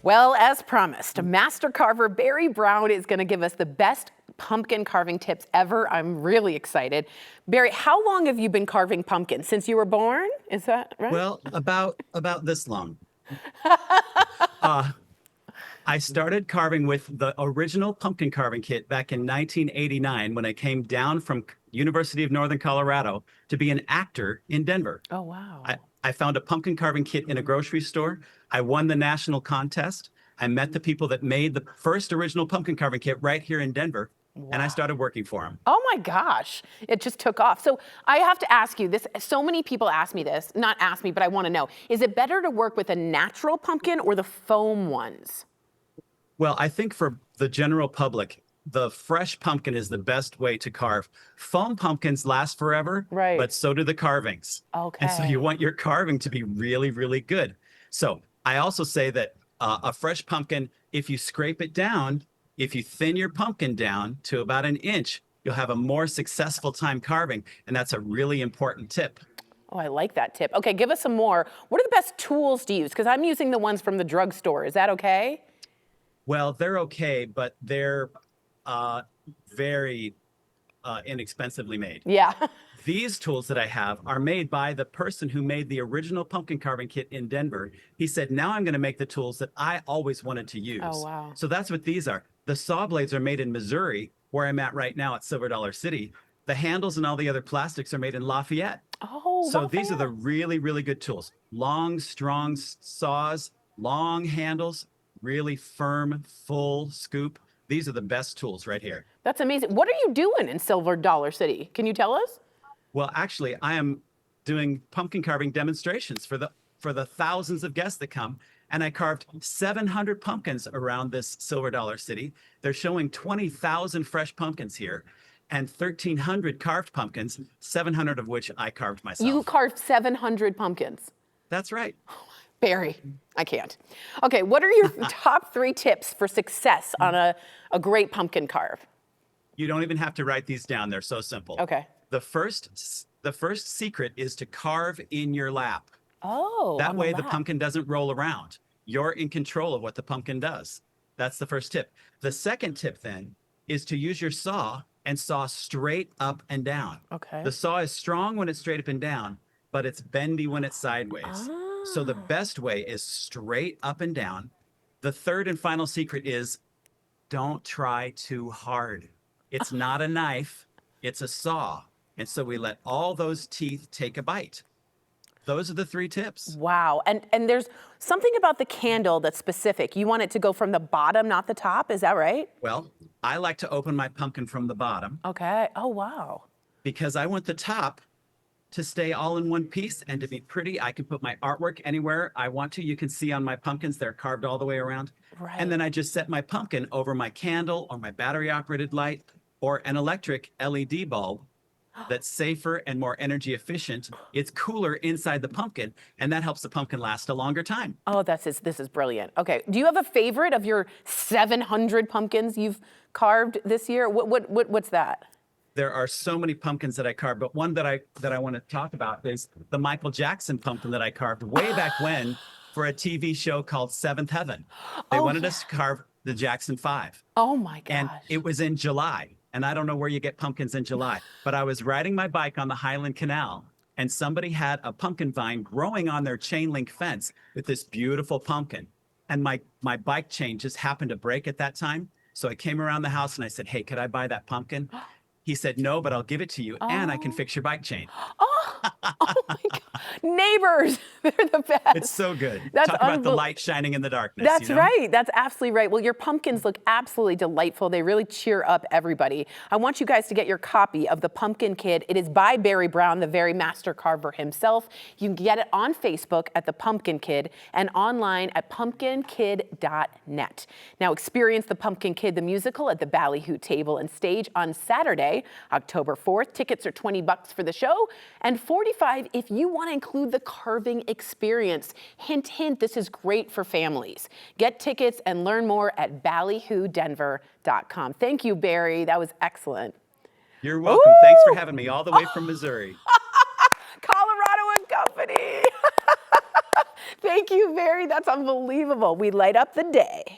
Well, as promised, master carver Barry Brown is going to give us the best pumpkin carving tips ever. I'm really excited. Barry, how long have you been carving pumpkins? Since you were born? Is that right? Well, about this long. I started carving with the original pumpkin carving kit back in 1989 when I came down from University of Northern Colorado to be an actor in Denver. Oh, wow. I found a pumpkin carving kit in a grocery store. I won the national contest. I met the people that made the first original pumpkin carving kit right here in Denver. Wow. And I started working for them. Oh my gosh, it just took off. So I have to ask you this, so many people ask me this, not ask me, but I want to know, is it better to work with a natural pumpkin or the foam ones? Well, I think for the general public, the fresh pumpkin is the best way to carve. Foam pumpkins last forever, right, but so do the carvings. Okay. And so you want your carving to be really, really good. So I also say that a fresh pumpkin, if you scrape it down, if you thin your pumpkin down to about 1 inch, you'll have a more successful time carving. And that's a really important tip. Oh, I like that tip. Okay, give us some more. What are the best tools to use? Because I'm using the ones from the drugstore. Is that okay? Well, they're okay, but they're very inexpensively made. Yeah. These tools that I have are made by the person who made the original pumpkin carving kit in Denver. He said, now I'm going to make the tools that I always wanted to use. Oh, wow. So that's what these are. The saw blades are made in Missouri, where I'm at right now at Silver Dollar City. The handles and all the other plastics are made in Lafayette. Oh, so Lafayette. These are the really, really good tools. Long, strong saws, long handles, really firm, full scoop. These are the best tools right here. That's amazing. What are you doing in Silver Dollar City? Can you tell us? Well, actually, I am doing pumpkin carving demonstrations for the thousands of guests that come. And I carved 700 pumpkins around this Silver Dollar City. They're showing 20,000 fresh pumpkins here and 1,300 carved pumpkins, 700 of which I carved myself. You carved 700 pumpkins. That's right. Barry, I can't. Okay, what are your top 3 tips for success on a great pumpkin carve? You don't even have to write these down. They're so simple. Okay. The first secret is to carve in your lap. Oh, that way the pumpkin doesn't roll around. You're in control of what the pumpkin does. That's the first tip. The second tip then is to use your saw and saw straight up and down. Okay. The saw is strong when it's straight up and down, but it's bendy when it's sideways. So the best way is straight up and down. The third and final secret is don't try too hard. It's not a knife, it's a saw. And so we let all those teeth take a bite. Those are the 3 tips. Wow. And there's something about the candle that's specific. You want it to go from the bottom, not the top. Is that right? Well, I like to open my pumpkin from the bottom. Okay. Oh, wow. Because I want the top to stay all in one piece and to be pretty. I can put my artwork anywhere I want to. You can see on my pumpkins, they're carved all the way around. Right. And then I just set my pumpkin over my candle or my battery operated light or an electric LED bulb that's safer and more energy efficient. It's cooler inside the pumpkin, and that helps the pumpkin last a longer time. Oh, this is brilliant. Okay, do you have a favorite of your 700 pumpkins you've carved this year? What's that? There are so many pumpkins that I carved, but one that I want to talk about is the Michael Jackson pumpkin that I carved way back when for a TV show called Seventh Heaven. They wanted us to carve the Jackson 5. Oh my gosh. And it was in July. And I don't know where you get pumpkins in July, but I was riding my bike on the Highland Canal and somebody had a pumpkin vine growing on their chain link fence with this beautiful pumpkin. And my bike chain just happened to break at that time. So I came around the house and I said, hey, could I buy that pumpkin? He said, no, but I'll give it to you and I can fix your bike chain. Oh my God. Neighbors, they're the best. It's so good. That's Talk about the light shining in the darkness. That's right. That's absolutely right. Well, your pumpkins look absolutely delightful. They really cheer up everybody. I want you guys to get your copy of the Pumpkin Kid. It is by Barry Brown, the very master carver himself. You can get it on Facebook at The Pumpkin Kid and online at pumpkinkid.net. Now experience The Pumpkin Kid, the musical, at the Ballyhoo Table and Stage on Saturday, October 4th. Tickets are $20 for the show and $45 if you want to include the carving experience. Hint, hint, this is great for families. Get tickets and learn more at ballyhoodenver.com. Thank you, Barry. That was excellent. You're welcome. Thanks for having me all the way from Missouri. Colorado and Company. Thank you, Barry. That's unbelievable. We light up the day.